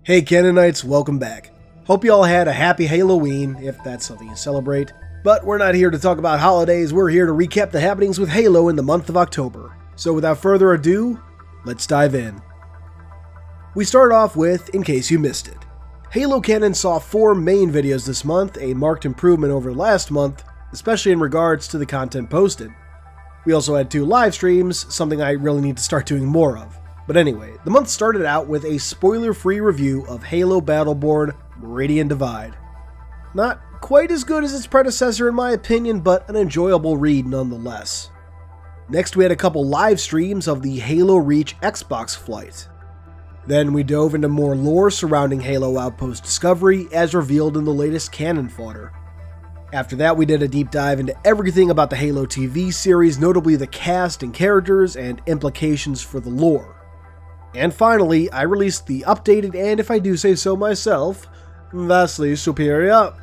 Hey Canonites, welcome back. Hope you all had a happy Halo-ween, if that's something you celebrate. But we're not here to talk about holidays, we're here to recap the happenings with Halo in the month of October. So without further ado, let's dive in. We start off with, in case you missed it. Halo Canon saw 4 main videos this month, a marked improvement over last month, especially in regards to the content posted. We also had 2 live streams, something I really need to start doing more of. But anyway, the month started out with a spoiler-free review of Halo Battleborn Meridian Divide. Not quite as good as its predecessor in my opinion, but an enjoyable read nonetheless. Next we had a couple live streams of the Halo Reach Xbox flight. Then we dove into more lore surrounding Halo Outpost Discovery as revealed in the latest Canon fodder. After that we did a deep dive into everything about the Halo TV series, notably the cast and characters and implications for the lore. And finally, I released the updated and, if I do say so myself, vastly superior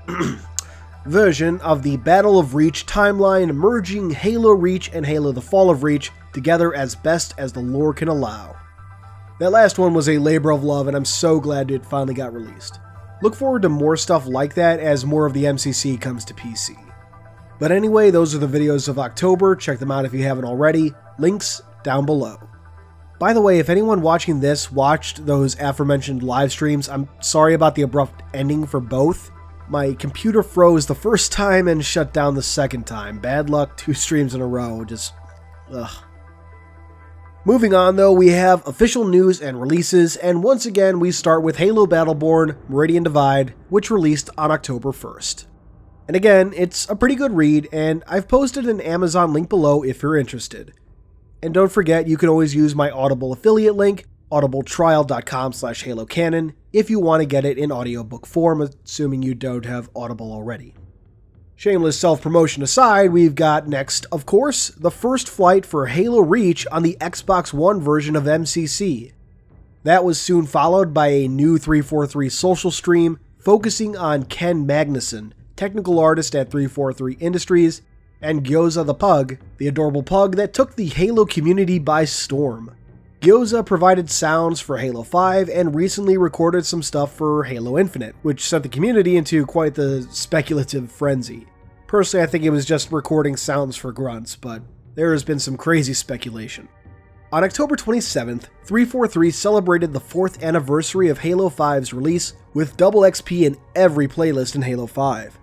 version of the Battle of Reach timeline, merging Halo Reach and Halo the Fall of Reach together as best as the lore can allow. That last one was a labor of love and I'm so glad it finally got released. Look forward to more stuff like that as more of the MCC comes to PC. But anyway, those are the videos of October, check them out if you haven't already, links down below. By the way, if anyone watching this watched those aforementioned live streams, I'm sorry about the abrupt ending for both. My computer froze the first time and shut down the second time. Bad luck, 2 streams in a row, just ugh. Moving on though, we have official news and releases, and once again we start with Halo Battleborn Meridian Divide, which released on October 1st. And again, it's a pretty good read, and I've posted an Amazon link below if you're interested. And don't forget, you can always use my Audible affiliate link, audibletrial.com/HaloCanon, if you want to get it in audiobook form, assuming you don't have Audible already. Shameless self-promotion aside, we've got next, of course, the first flight for Halo Reach on the Xbox One version of MCC. That was soon followed by a new 343 social stream focusing on Ken Magnuson, technical artist at 343 Industries, and Gyoza the Pug, the adorable pug that took the Halo community by storm. Gyoza provided sounds for Halo 5 and recently recorded some stuff for Halo Infinite, which sent the community into quite the speculative frenzy. Personally, I think it was just recording sounds for grunts, but there has been some crazy speculation. On October 27th, 343 celebrated the 4th anniversary of Halo 5's release with double XP in every playlist in Halo 5.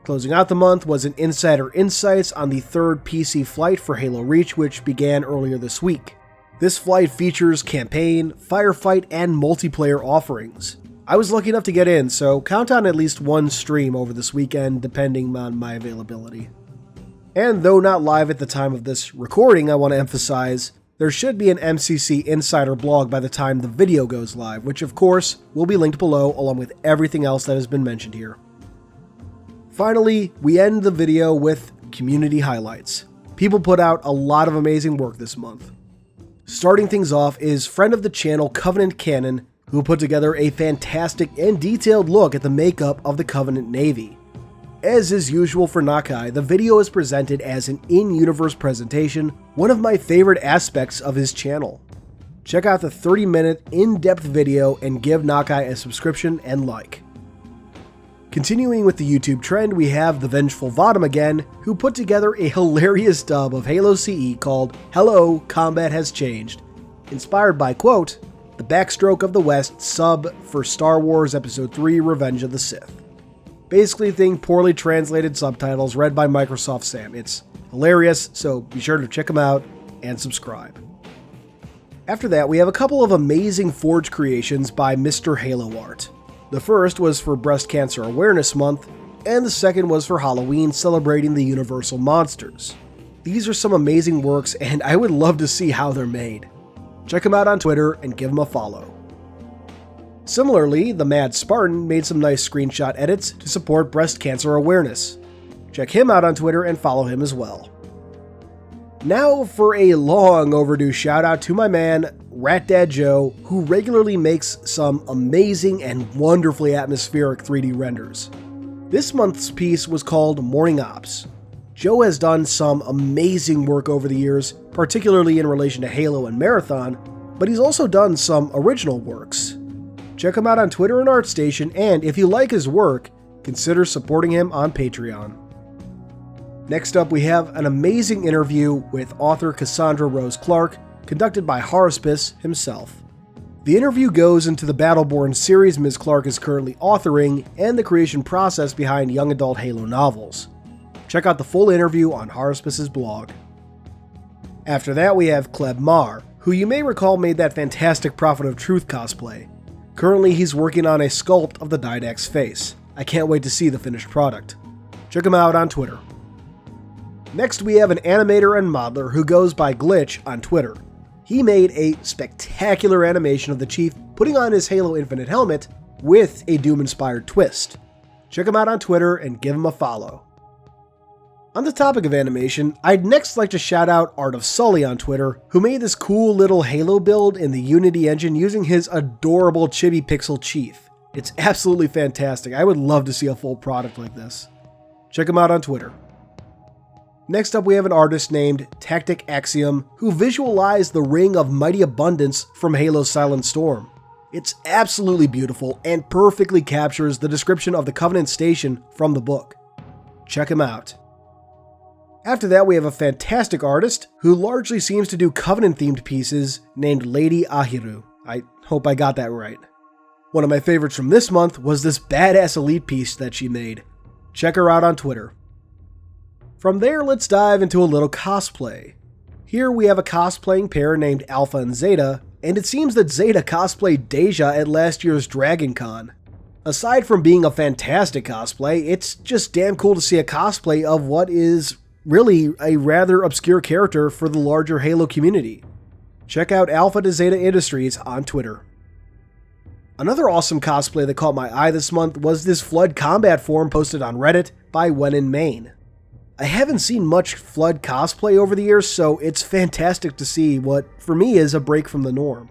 Closing out the month was an Insider Insights on the 3rd PC flight for Halo Reach, which began earlier this week. This flight features campaign, firefight, and multiplayer offerings. I was lucky enough to get in, so count on at least one stream over this weekend, depending on my availability. And though not live at the time of this recording, I want to emphasize, there should be an MCC Insider blog by the time the video goes live, which of course will be linked below along with everything else that has been mentioned here. Finally, we end the video with community highlights. People put out a lot of amazing work this month. Starting things off is friend of the channel Covenant Canon, who put together a fantastic and detailed look at the makeup of the Covenant Navy. As is usual for Nakai, the video is presented as an in-universe presentation, one of my favorite aspects of his channel. Check out the 30-minute in-depth video and give Nakai a subscription and like. Continuing with the YouTube trend, we have the Vengeful Vadam again, who put together a hilarious dub of Halo CE called Hello, Combat Has Changed, inspired by, quote, the Backstroke of the West sub for Star Wars Episode 3 Revenge of the Sith. Basically think poorly translated subtitles read by Microsoft Sam. It's hilarious, so be sure to check them out and subscribe. After that, we have a couple of amazing Forge creations by Mr. Halo Art. The first was for Breast Cancer Awareness Month, and the second was for Halloween, celebrating the Universal Monsters. These are some amazing works, and I would love to see how they're made. Check them out on Twitter and give them a follow. Similarly, the Mad Spartan made some nice screenshot edits to support breast cancer awareness. Check him out on Twitter and follow him as well. Now for a long overdue shout out to my man, RatDadJoe, who regularly makes some amazing and wonderfully atmospheric 3D renders. This month's piece was called Morning Ops. Joe has done some amazing work over the years, particularly in relation to Halo and Marathon, but he's also done some original works. Check him out on Twitter and ArtStation, and if you like his work, consider supporting him on Patreon. Next up, we have an amazing interview with author Cassandra Rose Clark, conducted by Haruspis himself. The interview goes into the Battleborn series Ms. Clark is currently authoring and the creation process behind young adult Halo novels. Check out the full interview on Haruspis' blog. After that, we have Cleb Maher, who you may recall made that fantastic Prophet of Truth cosplay. Currently, he's working on a sculpt of the Didact's face. I can't wait to see the finished product. Check him out on Twitter. Next, we have an animator and modeler who goes by Glitch on Twitter. He made a spectacular animation of the Chief putting on his Halo Infinite helmet with a Doom-inspired twist. Check him out on Twitter and give him a follow. On the topic of animation, I'd next like to shout out ArtofSully on Twitter, who made this cool little Halo build in the Unity engine using his adorable chibi pixel Chief. It's absolutely fantastic. I would love to see a full product like this. Check him out on Twitter. Next up, we have an artist named Tactic Axiom, who visualized the Ring of Mighty Abundance from Halo's Silent Storm. It's absolutely beautiful and perfectly captures the description of the Covenant Station from the book. Check him out. After that, we have a fantastic artist who largely seems to do Covenant-themed pieces named Lady Ahiru. I hope I got that right. One of my favorites from this month was this badass elite piece that she made. Check her out on Twitter. From there, let's dive into a little cosplay. Here we have a cosplaying pair named Alpha and Zeta, and it seems that Zeta cosplayed Deja at last year's Dragon Con. Aside from being a fantastic cosplay, it's just damn cool to see a cosplay of what is really a rather obscure character for the larger Halo community. Check out Alpha to Zeta Industries on Twitter. Another awesome cosplay that caught my eye this month was this Flood combat form posted on Reddit by WhenInMaine. I haven't seen much Flood cosplay over the years, so it's fantastic to see what, for me, is a break from the norm.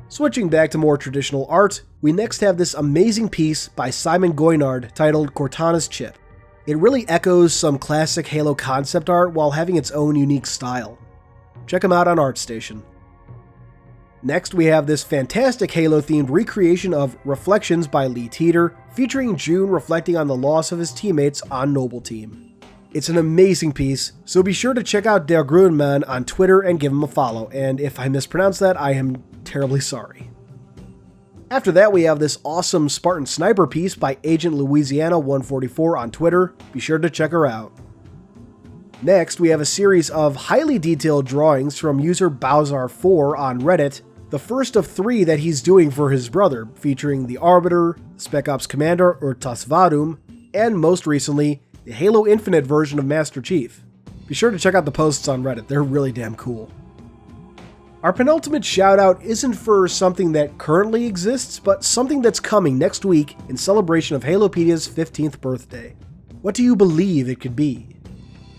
Switching back to more traditional art, we next have this amazing piece by Simon Goinard titled Cortana's Chip. It really echoes some classic Halo concept art while having its own unique style. Check him out on ArtStation. Next, we have this fantastic Halo-themed recreation of Reflections by Lee Teeter, featuring June reflecting on the loss of his teammates on Noble Team. It's an amazing piece, so be sure to check out DerGruneMann on Twitter and give him a follow, and if I mispronounce that, I am terribly sorry. After that, we have this awesome Spartan sniper piece by Agent Louisiana 144 on Twitter. Be sure to check her out. Next, we have a series of highly detailed drawings from user Bowsar4 on Reddit, the first of 3 that he's doing for his brother, featuring the Arbiter, Spec Ops Commander Vadam, and most recently, the Halo Infinite version of Master Chief. Be sure to check out the posts on Reddit, they're really damn cool. Our penultimate shoutout isn't for something that currently exists, but something that's coming next week in celebration of Halopedia's 15th birthday. What do you believe it could be?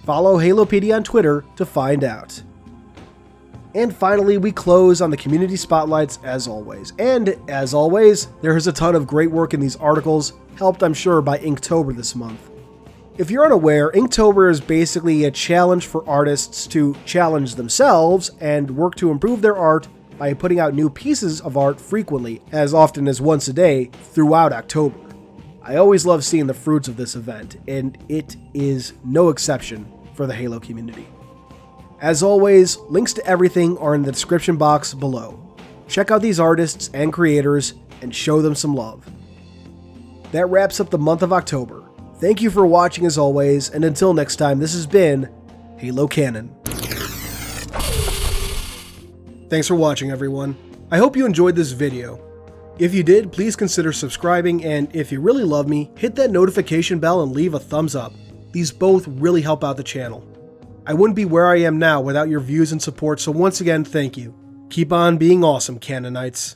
Follow Halopedia on Twitter to find out. And finally, we close on the community spotlights as always. And as always, there is a ton of great work in these articles, helped I'm sure by Inktober this month. If you're unaware, Inktober is basically a challenge for artists to challenge themselves and work to improve their art by putting out new pieces of art frequently, as often as once a day, throughout October. I always love seeing the fruits of this event, and it is no exception for the Halo community. As always, links to everything are in the description box below. Check out these artists and creators and show them some love. That wraps up the month of October. Thank you for watching as always, and until next time, this has been Halo Canon. Thanks for watching, everyone. I hope you enjoyed this video. If you did, please consider subscribing, and if you really love me, hit that notification bell and leave a thumbs up. These both really help out the channel. I wouldn't be where I am now without your views and support, so once again, thank you. Keep on being awesome, Canonites.